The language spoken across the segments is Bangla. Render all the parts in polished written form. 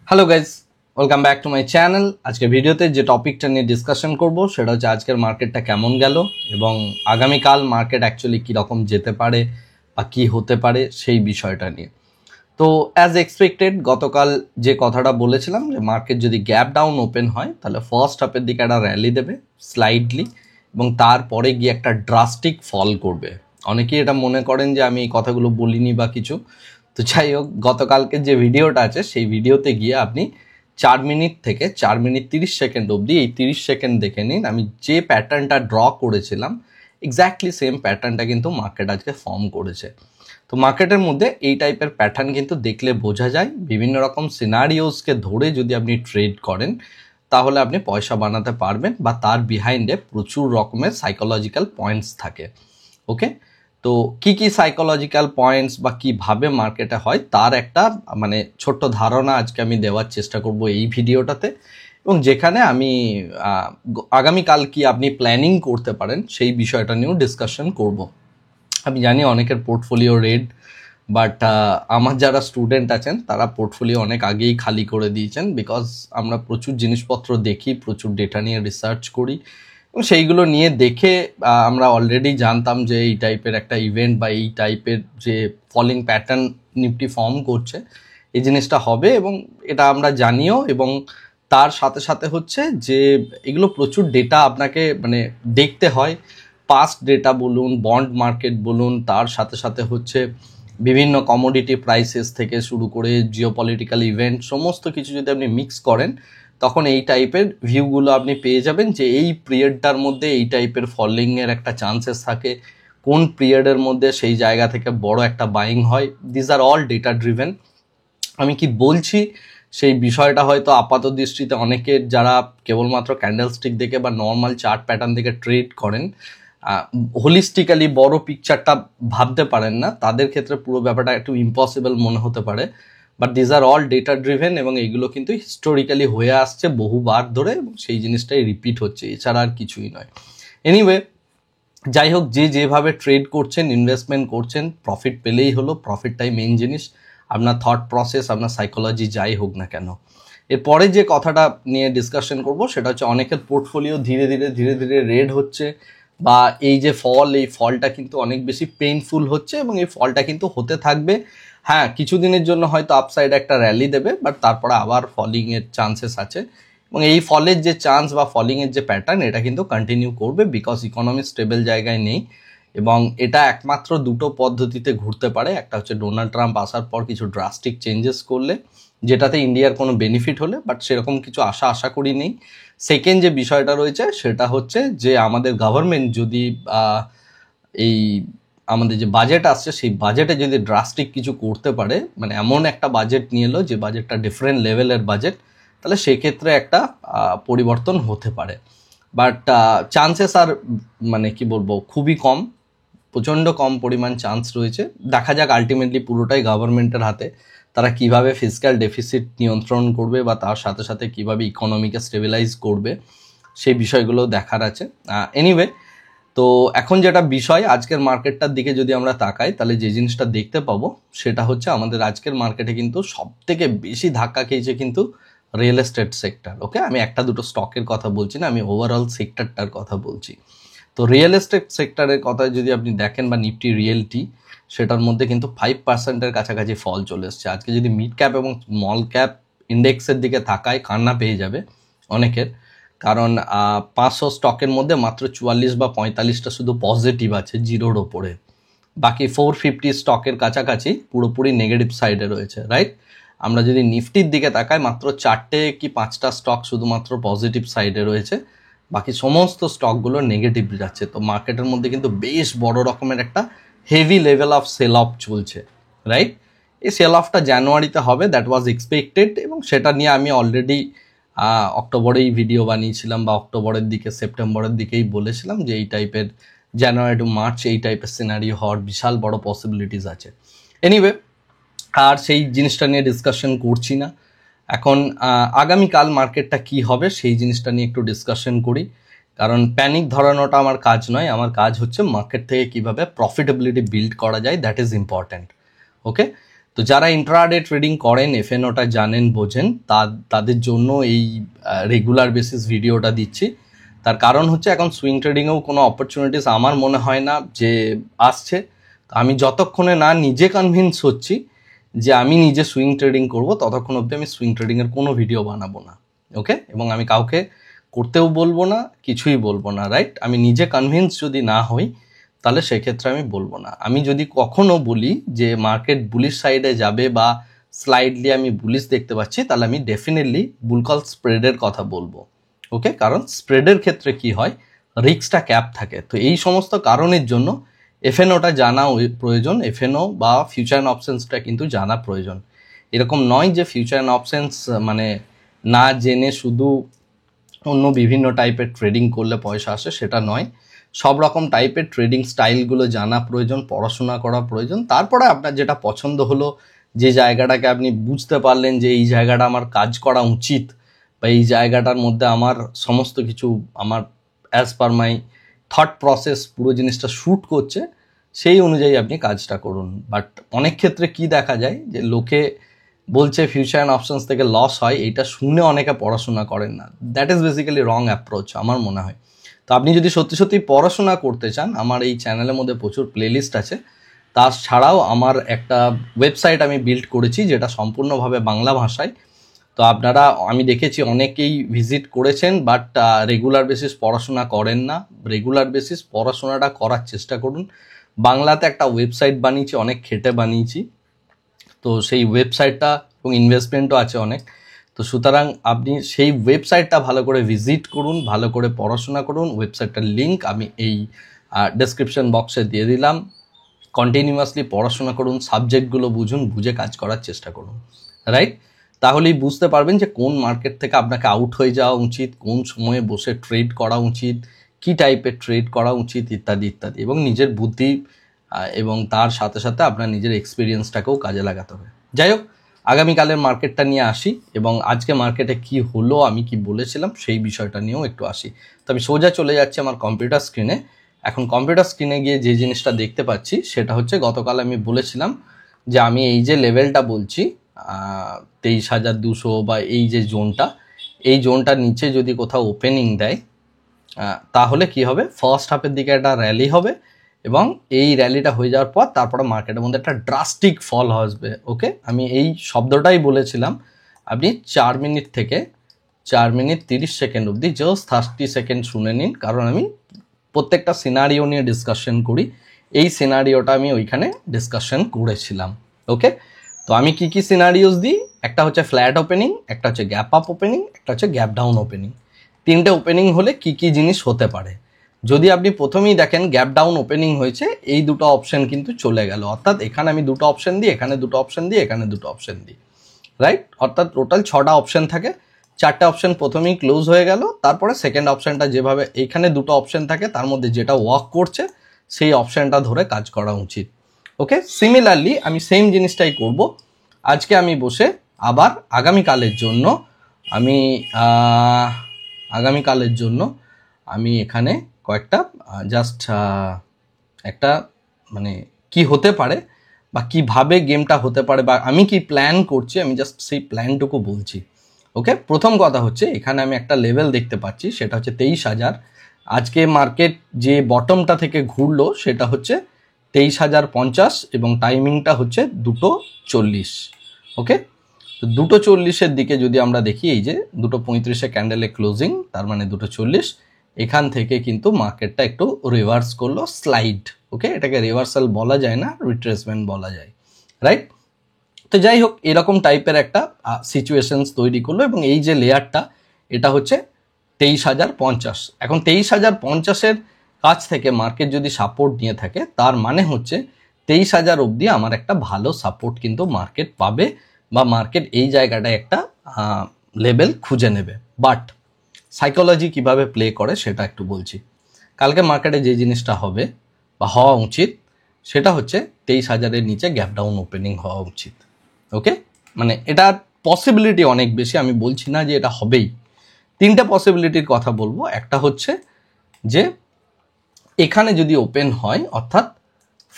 Hello guys, welcome back to my channel. আজকে ভিডিওতে যে টপিকটা নিয়ে ডিসকাশন করব সেটা হচ্ছে আজকের মার্কেটটা কেমন গেল এবং আগামীকাল মার্কেট অ্যাকচুয়ালি কীরকম যেতে পারে বা কী হতে পারে সেই বিষয়টা নিয়ে। তো অ্যাজ এক্সপেক্টেড গতকাল যে কথাটা বলেছিলাম যে মার্কেট যদি গ্যাপ ডাউন ওপেন হয় তাহলে ফার্স্ট হাফের দিকে একটা র্যালি দেবে স্লাইডলি এবং তারপরে গিয়ে একটা ড্রাস্টিক ফল করবে। অনেকেই এটা মনে করেন যে আমি এই কথাগুলো বলিনি বা কিছু। তো যাই হোক, গতকালকে যে ভিডিওটা আছে সেই ভিডিওতে গিয়ে আপনি 4 মিনিট থেকে 4 মিনিট 30 সেকেন্ড অবধি এই 30 সেকেন্ড দেখে নিন। আমি যে প্যাটার্নটা ড্র করেছিলাম এক্স্যাক্টলি সেম প্যাটার্নটা কিন্তু মার্কেট আজকে ফর্ম করেছে। তো মার্কেটের মধ্যে এই টাইপের প্যাটার্ন কিন্তু দেখলে বোঝা যায়। বিভিন্ন রকম সিনারিওসকে ধরে যদি আপনি ট্রেড করেন তাহলে আপনি পয়সা বানাতে পারবেন বা তার বিহাইন্ডে প্রচুর রকমের সাইকোলজিক্যাল পয়েন্টস থাকে। ওকে, তো কি কি সাইকোলজিক্যাল পয়েন্টস বা কিভাবে মার্কেটে হয় তার একটা ছোট্ট ধারণা আজকে আমি দেওয়ার চেষ্টা করব এই ভিডিওটাতে, এবং যেখানে আমি আগামীকাল কি আপনি প্ল্যানিং করতে পারেন সেই বিষয়টা নিয়েও ডিসকাশন করব। আমি জানি অনেকের পোর্টফোলিও রেড, বাট আমার যারা স্টুডেন্ট আছেন তারা পোর্টফোলিও অনেক আগেই খালি করে দিয়েছেন, বিকজ আমরা প্রচুর জিনিসপত্র দেখি, প্রচুর ডেটা নিয়ে রিসার্চ করি এবং সেইগুলো নিয়ে দেখে আমরা অলরেডি জানতাম যে এই টাইপের একটা ইভেন্ট বা এই টাইপের যে ফলিং প্যাটার্ন নিফটি ফর্ম করছে এই জিনিসটা হবে, এবং এটা আমরা জানিও। এবং তার সাথে সাথে হচ্ছে যে এগুলো প্রচুর ডেটা আপনাকে দেখতে হয়। পাস্ট ডেটা বলুন, বন্ড মার্কেট বলুন, তার সাথে সাথে হচ্ছে বিভিন্ন কমোডিটি প্রাইসেস থেকে শুরু করে জিওপলিটিক্যাল ইভেন্ট, সমস্ত কিছু যদি আপনি মিক্স করেন তখন এই টাইপের ভিউগুলো আপনি পেয়ে যাবেন যে এই পিরিয়ডটার মধ্যে এই টাইপের ফলিংয়ের একটা চান্সেস থাকে, কোন পিরিয়ডের মধ্যে সেই জায়গা থেকে বড় একটা বাইং হয়। This are all data driven. আমি কি বলছি সেই বিষয়টা হয়তো আপাত দৃষ্টিতে অনেকের যারা কেবলমাত্র ক্যান্ডেলস্টিক দেখে বা নর্মাল চার্ট প্যাটার্ন দেখে ট্রেড করেন, হোলিস্টিক্যালি বড় পিকচারটা ভাবতে পারেন না, তাদের ক্ষেত্রে পুরো ব্যাপারটা একটু ইম্পসিবল মনে হতে পারে। But these are all data driven এবং এগুলো কিন্তু হিস্টোরিক্যালি হয়ে আসছে বহুবার ধরে এবং সেই জিনিসটাই রিপিট হচ্ছে, এছাড়া আর কিছুই নয়। এনিওয়ে, যাই হোক, যে যেভাবে ট্রেড করছেন, ইনভেস্টমেন্ট করছেন, প্রফিট পেলেই হলো। প্রফিটটাই মেইন জিনিস, আপনার থট প্রসেস, আপনার সাইকোলজি যাই হোক না কেন। এরপরে যে কথাটা নিয়ে ডিসকাশন করব সেটা হচ্ছে অনেকের পোর্টফোলিও ধীরে ধীরে রেড হচ্ছে, বা এই যে ফল, এই ফলটা কিন্তু অনেক বেশি পেইনফুল হচ্ছে এবং এই ফলটা কিন্তু হতে থাকবে। হ্যাঁ, কিছুদিনের জন্য হয়তো আপসাইড একটা র্যালি দেবে, বাট তারপরে আবার ফলিংয়ের চান্সেস আছে এবং এই ফলের যে চান্স বা ফলিংয়ের যে প্যাটার্ন এটা কিন্তু কন্টিনিউ করবে, বিকজ ইকোনমি স্টেবল জায়গায় নেই। এবং এটা একমাত্র দুটো পদ্ধতিতে ঘুরতে পারে। একটা হচ্ছে ডোনাল্ড ট্রাম্প আসার পর কিছু ড্রাস্টিক চেঞ্জেস করলে, যেটাতে ইন্ডিয়ার কোনো বেনিফিট হলে, বাট সেরকম কিছু আশা করি নেই। সেকেন্ড যে বিষয়টা রয়েছে সেটা হচ্ছে যে আমাদের গভর্নমেন্ট যদি এই আমাদের যে বাজেট আসছে সেই বাজেটে যদি ড্রাস্টিক কিছু করতে পারে, এমন একটা বাজেট নিয়ে এলো যে বাজেটটা ডিফারেন্ট লেভেলের বাজেট, তাহলে সেক্ষেত্রে একটা পরিবর্তন হতে পারে। বাট চান্সেস আর কি বলবো, খুবই কম, প্রচণ্ড কম পরিমাণ চান্স রয়েছে। দেখা যাক, আলটিমেটলি পুরোটাই গভর্নমেন্টের হাতে, তারা কিভাবে ফিসক্যাল ডেফিসিট নিয়ন্ত্রণ করবে বা তার সাথে সাথে কিভাবে ইকোনমিকে স্টেবিলাইজ করবে সেই বিষয়গুলো দেখার আছে। এনিওয়ে, তো এখন যেটা বিষয়, আজকের মার্কেটটার দিকে যদি আমরা তাকাই তাহলে যে জিনিসটা দেখতে পাবো সেটা হচ্ছে আমাদের আজকের মার্কেটে কিন্তু সব থেকে বেশি ধাক্কা খেয়েছে কিন্তু রিয়েল এস্টেট সেক্টর। ওকে, আমি একটা দুটো স্টকের কথা বলছি না, আমি ওভারঅল সেক্টরটার কথা বলছি। তো রিয়েল এস্টেট সেক্টরের কথা যদি আপনি দেখেন বা নিফটি রিয়েলটি, সেটার মধ্যে কিন্তু 5%-এর কাছাকাছি ফল চলে এসছে। আজকে যদি মিড ক্যাপ এবং স্মল ক্যাপ ইন্ডেক্সের দিকে তাকায় কান্না পেয়ে যাবে অনেকের, কারণ 500 স্টকের মধ্যে মাত্র 44 বা 45টা শুধু পজিটিভ আছে জিরোর ওপরে, বাকি 450 স্টকের কাছাকাছি পুরোপুরি নেগেটিভ সাইডে রয়েছে, রাইট? আমরা যদি নিফটির দিকে তাকাই মাত্র 4টে কি 5টা স্টক শুধুমাত্র পজিটিভ সাইডে রয়েছে, বাকি সমস্ত স্টকগুলো নেগেটিভ যাচ্ছে। তো মার্কেটের মধ্যে কিন্তু বেশ বড় রকমের একটা heavy level of sale off চলছে, রাইট? এই সেল অফটা জানুয়ারিতে হবে, দ্যাট ওয়াজ এক্সপেক্টেড, এবং সেটা নিয়ে আমি অলরেডি অক্টোবরেই ভিডিও বানিয়েছিলাম বা অক্টোবরের দিকে সেপ্টেম্বরের দিকেই বলেছিলাম যে এই টাইপের জানুয়ারি টু মার্চ এই টাইপের সিনারিও হওয়ার বিশাল বড় পসিবিলিটিস আছে। এনিওয়ে, আর সেই জিনিসটা নিয়ে ডিসকাশন করছি না এখন। আগামীকাল মার্কেটটা কি হবে সেই জিনিসটা নিয়ে একটু ডিসকাশন করি, কারণ প্যানিক ধরানোটা আমার কাজ নয়। আমার কাজ হচ্ছে মার্কেট থেকে কিভাবে প্রফিটেবিলিটি বিল্ড করা যায়, দ্যাট ইজ ইম্পর্ট্যান্ট। ওকে, তো তো যারা ইন্ট্রাডে ট্রেডিং করেন, এফএনওটা জানেন, বোঝেন, তাদের জন্য এই রেগুলার বেসিস ভিডিওটা দিচ্ছি। তার কারণ হচ্ছে এখন সুইং ট্রেডিংয়েও কোনো অপরচুনিটিস আমার মনে হয় না যে আসছে। তো আমি যতক্ষণে না নিজে কনভিন্স হচ্ছি যে আমি নিজে সুইং ট্রেডিং করব, ততক্ষণ অবধি আমি সুইং ট্রেডিংয়ের কোনো ভিডিও বানাবো না। ওকে, এবং আমি কাউকে করতেও বলবো না, কিছুই বলবো না, রাইট? আমি নিজে কনভিন্স যদি না হই তাহলে সেক্ষেত্রে আমি বলবো না। আমি যদি কখনো বলি যে মার্কেট বুলিশ সাইডে যাবে বা স্লাইডলি আমি বুলিশ দেখতে পাচ্ছি, তাহলে আমি ডেফিনেটলি বুল কল স্প্রেডের কথা বলবো। ওকে, কারণ স্প্রেডের ক্ষেত্রে কি হয়, রিস্কটা ক্যাপ থাকে। তো এই সমস্ত কারণের জন্য এফএনওটা জানা প্রয়োজন, এফএনও বা ফিউচার অ্যান্ড অপশনসটা কিন্তু জানা প্রয়োজন। এরকম নয় যে ফিউচার অ্যান্ড অপশনস মানে না জেনে শুধু অন্য বিভিন্ন টাইপের ট্রেডিং করলে পয়সা আসে, সেটা নয়। সব রকম টাইপের ট্রেডিং স্টাইলগুলো জানা প্রয়োজন, পড়াশোনা করা প্রয়োজন। তারপরে আপনার যেটা পছন্দ হলো, যে জায়গাটাকে আপনি বুঝতে পারলেন যে এই জায়গাটা আমার কাজ করা উচিত, বা এই জায়গাটার মধ্যে আমার সমস্ত কিছু আমার অ্যাজ পার মাই থট প্রসেস পুরো জিনিসটা শ্যুট করছে, সেই অনুযায়ী আপনি কাজটা করুন। বাট অনেক ক্ষেত্রে কি দেখা যায় যে লোকে বলছে ফিউচার অ্যান্ড অপশনস থেকে লস হয়, এইটা শুনে অনেকে পড়াশোনা করেন না। That is basically wrong approach আমার মনে হয়। তো আপনি যদি সত্যি সত্যি পড়াশোনা করতে চান, আমার এই চ্যানেলের মধ্যে প্রচুর প্লেলিস্ট আছে। তাছাড়াও আমার একটা ওয়েবসাইট আমি বিল্ড করেছি যেটা সম্পূর্ণভাবে বাংলা ভাষায়। তো আপনারা, আমি দেখেছি অনেকেই ভিজিট করেছেন, বাট রেগুলার বেসিস পড়াশোনা করেন না। রেগুলার বেসিস পড়াশোনাটা করার চেষ্টা করুন। বাংলাতে একটা ওয়েবসাইট বানিয়েছি, অনেক খেটে বানিয়েছি। তো সেই ওয়েবসাইটটা এবং ইনভেস্টমেন্টও আছে অনেক। তো সুতরাং আপনি সেই ওয়েবসাইটটা ভালো করে ভিজিট করুন, ভালো করে পড়াশোনা করুন। ওয়েবসাইটটার লিঙ্ক আমি এই ডেসক্রিপশন বক্সে দিয়ে দিলাম। কন্টিনিউয়াসলি পড়াশোনা করুন, সাবজেক্টগুলো বুঝুন, বুঝে কাজ করার চেষ্টা করুন, রাইট? তাহলেই বুঝতে পারবেন যে কোন মার্কেট থেকে আপনাকে আউট হয়ে যাওয়া উচিত, কোন সময়ে বসে ট্রেড করা উচিত, কি টাইপের ট্রেড করা উচিত, ইত্যাদি ইত্যাদি। এবং নিজের বুদ্ধি এবং তার সাথে সাথে আপনার নিজের এক্সপিরিয়েন্সটাকেও কাজে লাগাতে হবে। যাই হোক, আগামীকালের মার্কেটটা নিয়ে আসি এবং আজকে মার্কেটে কি হলো, আমি কি বলেছিলাম সেই বিষয়টা নিয়েও একটু আসি। তো আমি সোজা চলে যাচ্ছি আমার কম্পিউটার স্ক্রিনে। এখন কম্পিউটার স্ক্রিনে গিয়ে যে জিনিসটা দেখতে পাচ্ছি সেটা হচ্ছে, গতকাল আমি বলেছিলাম যে আমি এই যে লেভেলটা বলছি 23,200 বা এই যে জোনটা, এই জোনটার নিচে যদি কোথাও ওপেনিং দেয় তাহলে কি হবে, ফার্স্ট হাফের দিকে একটা র্যালি হবে এবং এই র্যালিটা হয়ে যাওয়ার পর তারপরে মার্কেটের মধ্যে একটা ড্রাস্টিক ফল আসবে। ওকে, আমি এই শব্দটাই বলেছিলাম। আপনি 4 মিনিট থেকে 4 মিনিট 30 সেকেন্ড অবধি জাস্ট 30 সেকেন্ড শুনে নিন, কারণ আমি প্রত্যেকটা সিনারিও নিয়ে ডিসকাশন করি। এই সিনারিওটা আমি ওইখানে ডিসকাশন করেছিলাম। ওকে, তো আমি কি কি সিনারিওস দিই, একটা হচ্ছে ফ্ল্যাট ওপেনিং, একটা হচ্ছে গ্যাপ আপ ওপেনিং, একটা হচ্ছে গ্যাপ ডাউন ওপেনিং। তিনটে ওপেনিং হলে কি কি জিনিস হতে পারে। যদি আপনি প্রথমেই দেখেন গ্যাপ ডাউন ওপেনিং হয়েছে, এই দুটো অপশন কিন্তু চলে গেল, অর্থাৎ এখানে আমি দুটো অপশন দিই, এখানে দুটো অপশন দিই, এখানে দুটো অপশন দিই, রাইট? অর্থাৎ টোটাল 6টা অপশন থাকে, 4টে অপশন প্রথমেই ক্লোজ হয়ে গেল। তারপরে সেকেন্ড অপশনটা যেভাবে এইখানে দুটো অপশন থাকে তার মধ্যে যেটা ওয়ার্ক করছে সেই অপশনটা ধরে কাজ করা উচিত। ওকে, সিমিলারলি আমি সেম জিনিসটাই করব। আজকে আমি বসে আবার আগামীকালের জন্য আমি এখানে কয়েকটা জাস্ট একটা মানে কি হতে পারে বা কিভাবে গেমটা হতে পারে বা আমি কি প্ল্যান করছি, আমি জাস্ট সেই প্ল্যানটুকু বলছি। ওকে, প্রথম কথা হচ্ছে এখানে আমি একটা লেভেল দেখতে পাচ্ছি, সেটা হচ্ছে 23,000। আজকে মার্কেট যে বটমটা থেকে ঘুরলো সেটা হচ্ছে 23,050 এবং টাইমিংটা হচ্ছে 2:40। ওকে, তো 2:40-এর দিকে যদি আমরা দেখি, এই যে 2:35-এ ক্যান্ডেলে ক্লোজিং, তার মানে 2:40, এখান থেকে কিন্তু মার্কেটটা একটু রিভার্স করলো, স্লাইড। ওকে, এটাকে রিভার্সাল বলা যায় না, রিট্রেসমেন্ট বলা যায়, রাইট? তো যাই হোক, এরকম টাইপের একটা সিচুয়েশনস তৈরি করলো এবং এই যে লেয়ারটা, এটা হচ্ছে 23,050। এখন 23,050-এর কাছ থেকে মার্কেট যদি সাপোর্ট নিয়ে থাকে, তার মানে হচ্ছে 23,000 অবধি আমার একটা ভালো সাপোর্ট কিন্তু মার্কেট পাবে বা মার্কেট এই জায়গাটায় একটা লেভেল খুঁজে নেবে। বাট সাইকোলজি কিভাবে প্লে করে সেটা একটু বলছি। কালকে মার্কেটে যে জিনিসটা হবে বা হওয়া উচিত সেটা হচ্ছে 23,000-এর নিচে গ্যাপ ডাউন ওপেনিং হওয়া উচিত। ওকে, মানে এটার পসিবিলিটি অনেক বেশি, আমি বলছি না যে এটা হবেই। 3টে পসিবিলিটির কথা বলবো। একটা হচ্ছে যে এখানে যদি ওপেন হয়, অর্থাৎ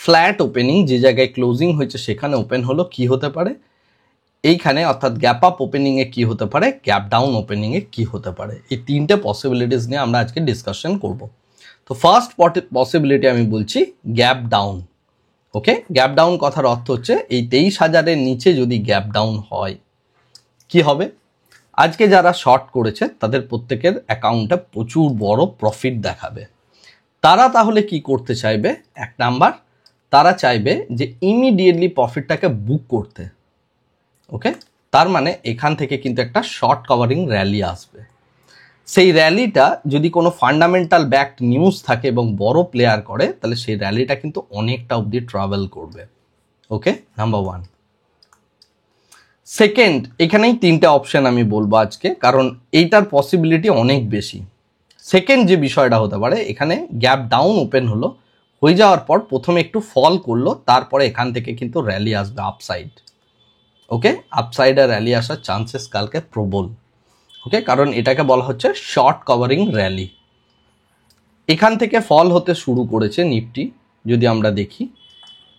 ফ্ল্যাট ওপেনিং, যে জায়গায় ক্লোজিং হয়েছে সেখানে ওপেন হলো, কি হতে পারে এইখানে, অর্থাৎ গ্যাপ আপ ওপেনিং এ কি হতে পারে, গ্যাপ ডাউন ওপেনিং এ কি হতে পারে। এই তিনটে পসিবিলিটিস নিয়ে আমরা আজকে ডিসকাশন করব। তো ফার্স্ট পসিবিলিটি আমি বলছি গ্যাপ ডাউন। ওকে, গ্যাপ ডাউন কথার অর্থ হচ্ছে এই 23,000-এর নিচে যদি গ্যাপ ডাউন হয় কি হবে। আজকে যারা শর্ট করেছে তাদের প্রত্যেকের অ্যাকাউন্টে প্রচুর বড় প্রফিট দেখাবে। তারা তাহলে কি করতে চাইবে, এক নাম্বার তারা চাইবে যে ইমিডিয়েটলি প্রফিটটাকে বুক করতে। ওকে, তার মানে এখান থেকে কিন্তু একটা শর্ট কভারিং র্যালি আসবে। সেই র্যালিটা যদি কোনো ফান্ডামেন্টাল ব্যাকড নিউজ থাকে এবং বড় প্লেয়ার করে, তাহলে সেই র্যালিটা কিন্তু অনেকটা অবধি ট্রাভেল করবে। ওকে, নাম্বার ওয়ান। সেকেন্ড, এখানেই তিনটে অপশন আমি বলবো আজকে, কারণ এইটার পসিবিলিটি অনেক বেশি। সেকেন্ড যে বিষয়টা হতে পারে, এখানে গ্যাপ ডাউন ওপেন হলো, হয়ে যাওয়ার পর প্রথমে একটু ফল করলো, তারপরে এখান থেকে কিন্তু র্যালি আসবে আপসাইড। ওকে, আপসাইডে র্যালি আসার চান্সেস কালকে প্রবল। ওকে, কারণ এটাকে বলা হচ্ছে শর্ট কভারিং র্যালি। এখান থেকে ফল হতে শুরু করেছে নিফটি, যদি আমরা দেখি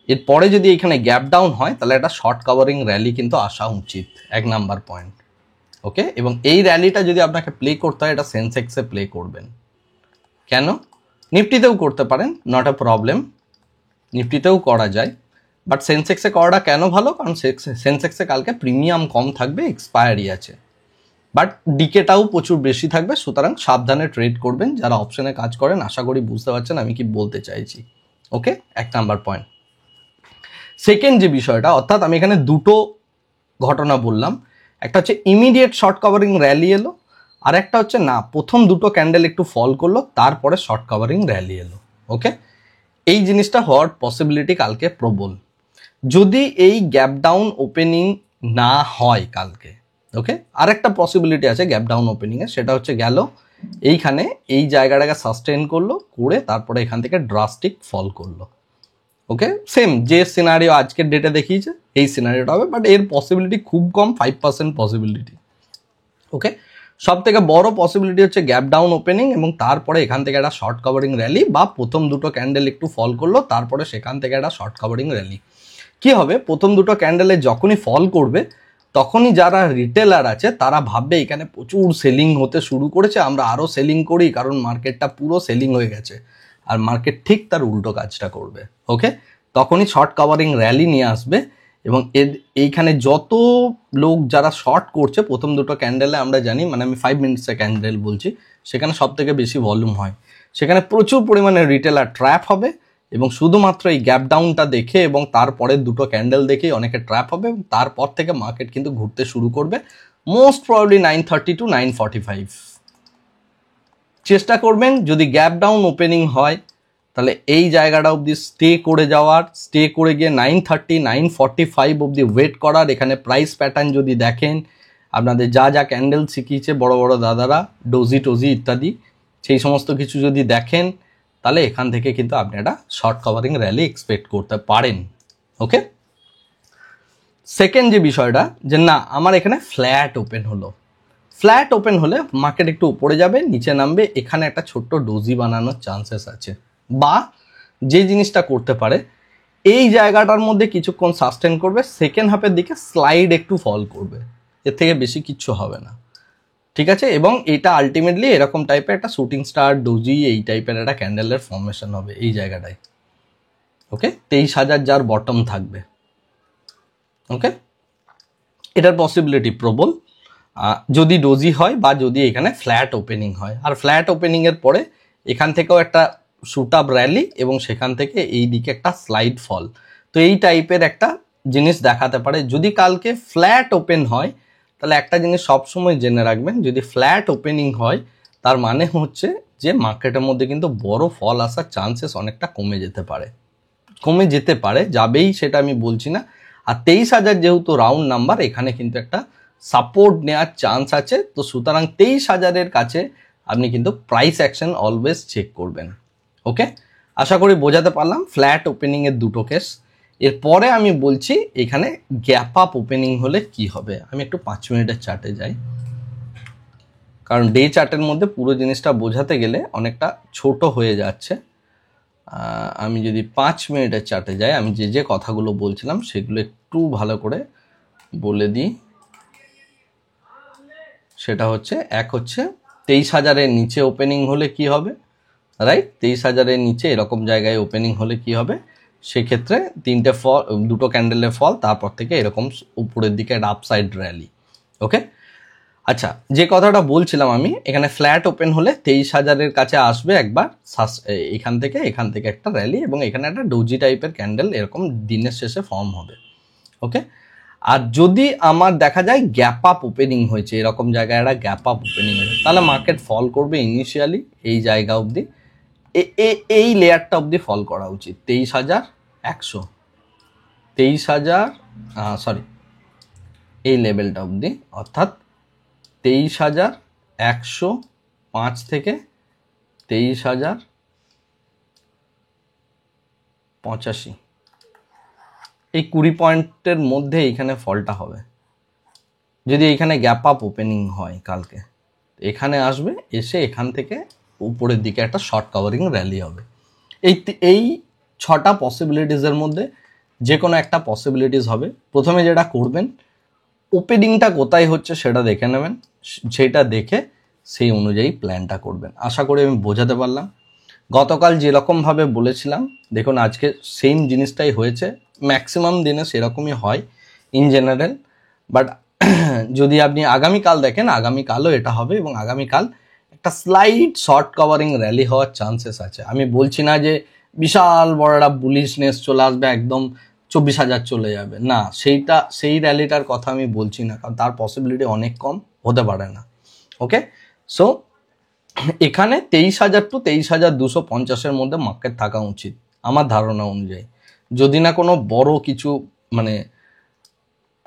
এরপরে যদি এখানে গ্যাপ ডাউন হয় তাহলে একটা শর্ট কভারিং র্যালি কিন্তু আসা উচিত, এক নাম্বার পয়েন্ট। ওকে, এবং এই র্যালিটা যদি আপনাকে প্লে করতে হয় এটা সেন্সেক্সে প্লে করবেন। কেন, নিফটিতেও করতে পারেন, নট আ প্রবলেম, নিফটিতেও করা যায়, বাট সেন্সেক্সে করাটা কেন ভালো, কারণ সেন্সেক্সে কালকে প্রিমিয়াম কম থাকবে, এক্সপায়ারি আছে, বাট ডিকেটাও প্রচুর বেশি থাকবে, সুতরাং সাবধানে ট্রেড করবেন যারা অপশনে কাজ করেন। আশা করি বুঝতে পারছেন আমি কি বলতে চাইছি। ওকে, এক নাম্বার পয়েন্ট। সেকেন্ড যে বিষয়টা, অর্থাৎ আমি এখানে দুটো ঘটনা বললাম, একটা হচ্ছে ইমিডিয়েট শর্ট কভারিং র্যালি এলো, আর একটা হচ্ছে না প্রথম দুটো ক্যান্ডেল একটু ফল করলো তারপরে শর্ট কভারিং র্যালি এলো। ওকে, এই জিনিসটা হওয়ার পসিবিলিটি কালকে প্রবল যদি এই গ্যাপ ডাউন ওপেনিং না হয় কালকে। ওকে, আরেকটা পসিবিলিটি আছে গ্যাপ ডাউন ওপেনিংয়ে, সেটা হচ্ছে গেল এইখানে এই জায়গাটাকে সাস্টেন করলো, করে তারপরে এখান থেকে ড্রাস্টিক ফল করলো। ওকে, সেম যে সিনারিও আজকের ডেটে দেখিয়েছে এই সিনারিওটা হবে, বাট এর পসিবিলিটি খুব কম, 5% পসিবিলিটি। ওকে, সব থেকে বড় পসিবিলিটি হচ্ছে গ্যাপ ডাউন ওপেনিং এবং তারপরে এখান থেকে একটা শর্ট কভারিং র্যালি, বা প্রথম দুটো ক্যান্ডেল একটু ফল করলো তারপরে সেখান থেকে একটা শর্ট কভারিং র্যালি। কি হবে, প্রথম দুটো ক্যান্ডেলে যখনই ফল করবে তখনই যারা রিটেলার আছে তারা ভাববে এখানে প্রচুর সেলিং হতে শুরু করেছে, আমরা আরও সেলিং করি, কারণ মার্কেটটা পুরো সেলিং হয়ে গেছে। আর মার্কেট ঠিক তার উল্টো কাজটা করবে। ওকে, তখনই শর্ট কভারিং র্যালি নিয়ে আসবে এবং এইখানে যত লোক যারা শর্ট করছে প্রথম দুটো ক্যান্ডেলে, আমরা জানি, মানে আমি 5 মিনিটসের ক্যান্ডেল বলছি, সেখানে সব থেকে বেশি ভলিউম হয়, সেখানে প্রচুর পরিমাণে রিটেলার ট্র্যাপ হবে এবং শুধুমাত্র এই গ্যাপ ডাউনটা দেখে এবং তারপরে দুটো ক্যান্ডেল দেখেই অনেকে ট্র্যাপ হবে এবং তারপর থেকে মার্কেট কিন্তু ঘুরতে শুরু করবে, মোস্ট প্রবাবলি 9:30 to 9:45। চেষ্টা করবেন যদি গ্যাপ ডাউন ওপেনিং হয় তাহলে এই জায়গাটা অবধি স্টে করে যাওয়ার, স্টে করে গিয়ে 9:30 9:45 অবধি ওয়েট করার। এখানে প্রাইস প্যাটার্ন যদি দেখেন, আপনাদের যা যা ক্যান্ডেল শিখিয়েছে বড় বড় দাদারা, ডোজি টোজি ইত্যাদি, সেই সমস্ত কিছু যদি দেখেন তাহলে এখান থেকে কিন্তু আপনি একটা শর্ট কভারিং র্যালি এক্সপেক্ট করতে পারেন। ওকে, সেকেন্ড যে বিষয়টা, যে না আমার এখানে ফ্ল্যাট ওপেন হলো, ফ্ল্যাট ওপেন হলে মার্কেট একটু উপরে যাবে, নিচে নামবে, এখানে একটা ছোট্ট ডোজি বানানোর চান্সেস আছে, বা যে জিনিসটা করতে পারে এই জায়গাটার মধ্যে কিছুক্ষণ সাস্টেন করবে, সেকেন্ড হাফের দিকে স্লাইড একটু ফল করবে, এর থেকে বেশি কিচ্ছু হবে না। ঠিক আছে, এবং এটা আলটিমেটলি এরকম টাইপের একটা শুটিং স্টার ডোজি এই টাইপের একটা ক্যান্ডেলের ফর্মেশন হবে এই জায়গাটায়। ওকে, 23,000 যার বটম থাকবে। ওকে, এটার পসিবিলিটি প্রবল যদি ডোজি হয় বা যদি এখানে ফ্ল্যাট ওপেনিং হয়। আর ফ্ল্যাট ওপেনিংয়ের পরে এখান থেকেও একটা শুট আপ র্যালি এবং সেখান থেকে এই দিকে একটা স্লাইড ফল, তো এই টাইপের একটা জিনিস দেখাতে পারে। যদি কালকে ফ্ল্যাট ওপেন হয় তাহলে একটা জিনিস সবসময় জেনে রাখবেন, যদি ফ্ল্যাট ওপেনিং হয় তার মানে হচ্ছে যে মার্কেটের মধ্যে কিন্তু বড় ফল আসার চান্সেস অনেকটা কমে যেতে পারে, যাবেই সেটা আমি বলছি না। আর 23,000 যেহেতু রাউন্ড নাম্বার, এখানে কিন্তু একটা সাপোর্ট নেওয়ার চান্স আছে, তো সুতরাং 23,000-এর কাছে আপনি কিন্তু প্রাইস অ্যাকশন অলওয়েজ চেক করবেন। ওকে, আশা করি বোঝাতে পারলাম ফ্ল্যাট ওপেনিংয়ের দুটো কেস। এরপরে আমি বলছি এখানে গ্যাপ আপ ওপেনিং হলে কি হবে। আমি একটু 5 মিনিটের চার্টে যাই, কারণ ডে চার্টের মধ্যে পুরো জিনিসটা বোঝাতে গেলে অনেকটা ছোট হয়ে যাচ্ছে। আমি যদি 5 মিনিটের চার্টে যাই, আমি যে যে কথাগুলো বলছিলাম সেগুলো একটু ভালো করে বলে দিই। সেটা হচ্ছে, এক হচ্ছে 23,000-এর নিচে ওপেনিং হলে কি হবে, রাইট? 23,000-এর নিচে এরকম জায়গায় ওপেনিং হলে কি হবে, সেক্ষেত্রে দুটো ক্যান্ডেলের ফল, তারপর থেকে এরকম উপরের দিকে একটা আপসাইড র্যালি। ওকে, আচ্ছা, যে কথাটা বলছিলাম আমি, এখানে ফ্ল্যাট ওপেন হলে 23,000-এর কাছে আসবে একবার, এখান থেকে একটা র্যালি, এবং এখানে একটা ডোজি টাইপের ক্যান্ডেল এরকম দিনের শেষে ফর্ম হবে। ওকে, আর যদি আমার দেখা যায় গ্যাপ আপ ওপেনিং হয়েছে, এরকম জায়গায় একটা গ্যাপ আপ ওপেনিং হয়েছে, তাহলে মার্কেট ফল করবে ইনিশিয়ালি এই জায়গা অবধি, এই লেয়ারটা অবধি ফল করা উচিত, 23,000 এই লেভেলটা অবধি, অর্থাৎ 23,105 থেকে 23,085, এই 20 পয়েন্টের মধ্যে এইখানে ফলটা হবে। যদি এইখানে গ্যাপ আপ ওপেনিং হয় কালকে, এখানে আসবে, এসে এখান থেকে উপরের দিকে একটা শর্ট কাভারিং র্যালি হবে। এই 6টা পসিবিলিটিসের মধ্যে যে কোনো একটা পসিবিলিটিস হবে। প্রথমে যেটা করবেন, ওপেনিংটা কোথায় হচ্ছে সেটা দেখে নেবেন, সেটা দেখে সেই অনুযায়ী প্ল্যানটা করবেন। আশা করি আমি বোঝাতে পারলাম। গতকাল যেরকমভাবে বলেছিলাম, দেখুন আজকে সেম জিনিসটাই হয়েছে, ম্যাক্সিমাম দিনে সেরকমই হয় ইন জেনারেল। বাট যদি আপনি আগামীকাল দেখেন, আগামীকালও এটা হবে, এবং আগামীকাল একটা স্লাইট শর্ট কভারিং র্যালি হওয়ার চান্সেস আছে। আমি বলছি না যে বিশাল বড় একটা বুলিশনেস চলে আসবে, একদম 24,000 চলে যাবে, না, সেই র্যালিটার কথা আমি বলছি না, কারণ তার পসিবিলিটি অনেক কম, হতে পারে না। ওকে, সো এখানে 23,000 টু 23,250-এর মধ্যে মার্কেট থাকা উচিত আমার ধারণা অনুযায়ী, যদি না কোনো বড় কিছু মানে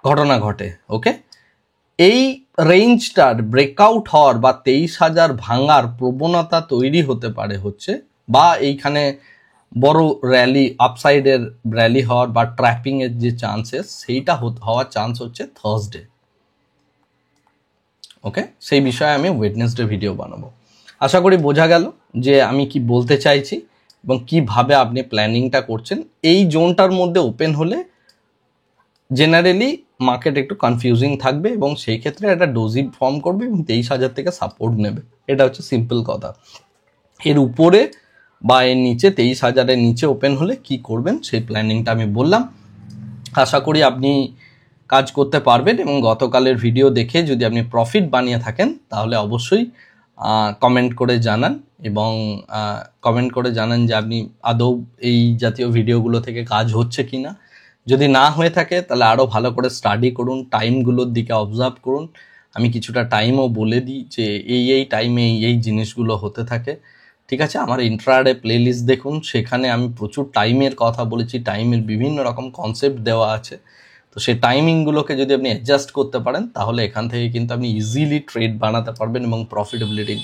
ঘটনা ঘটে। ওকে, এই রেঞ্জটার ব্রেকআউট হওয়ার বা 23,000 ভাঙার প্রবণতা তৈরি হতে পারে হচ্ছে, বা এইখানে বড় র্যালি, আপসাইডের র্যালি হওয়ার বা ট্র্যাপিংয়ের যে চান্সেস, সেইটা হওয়ার চান্স হচ্ছে থার্সডে। ওকে, সেই বিষয়ে আমি ওয়েডনেসডে ভিডিও বানাবো। আশা করি বোঝা গেল যে আমি কি বলতে চাইছি এবং কিভাবে আপনি প্ল্যানিংটা করছেন। এই জোনটার মধ্যে ওপেন হলে জেনারেলি মার্কেট একটু কনফিউজিং থাকবে, এবং সেই ক্ষেত্রে একটা ডোজি ফর্ম করবে এবং 23,000 থেকে সাপোর্ট নেবে। এটা হচ্ছে সিম্পল কথা। এর উপরে বা এর নিচে, 23,000-এর নিচে ওপেন হলে কি করবেন সেই প্ল্যানিংটা আমি বললাম। আশা করি আপনি কাজ করতে পারবেন, এবং গতকালের ভিডিও দেখে যদি আপনি প্রফিট বানিয়ে থাকেন তাহলে অবশ্যই কমেন্ট করে জানান, এবং কমেন্ট করে জানান যে আপনি আদৌ এই জাতীয় ভিডিওগুলো থেকে কাজ হচ্ছে কি না। যদি না হয়ে থাকে তাহলে আরও ভালো করে স্টাডি করুন, টাইমগুলোর দিকে অবজার্ভ করুন। আমি কিছুটা টাইমও বলে দিই যে এই টাইমে এই জিনিসগুলো হতে থাকে, ঠিক আছে? আমার ইন্ট্রাডে প্লেলিস্ট দেখুন, সেখানে আমি প্রচুর টাইমের কথা বলেছি, টাইমের বিভিন্ন রকম কনসেপ্ট দেওয়া আছে। তো সেই টাইমিংগুলোকে যদি আপনি অ্যাডজাস্ট করতে পারেন তাহলে এখান থেকে কিন্তু আপনি ইজিলি ট্রেড বানাতে পারবেন এবং প্রফিটেবিলিটি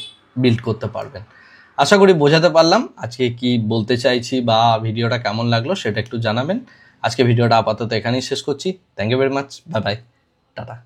বিল্ড করতে পারবেন। আশা করি বোঝাতে পারলাম আজকে কি বলতে চাইছি, বা ভিডিওটা কেমন লাগলো সেটা একটু জানাবেন। আজকে ভিডিওটা আপাতত এখানেই শেষ করছি। Thank you very much, bye bye, tata.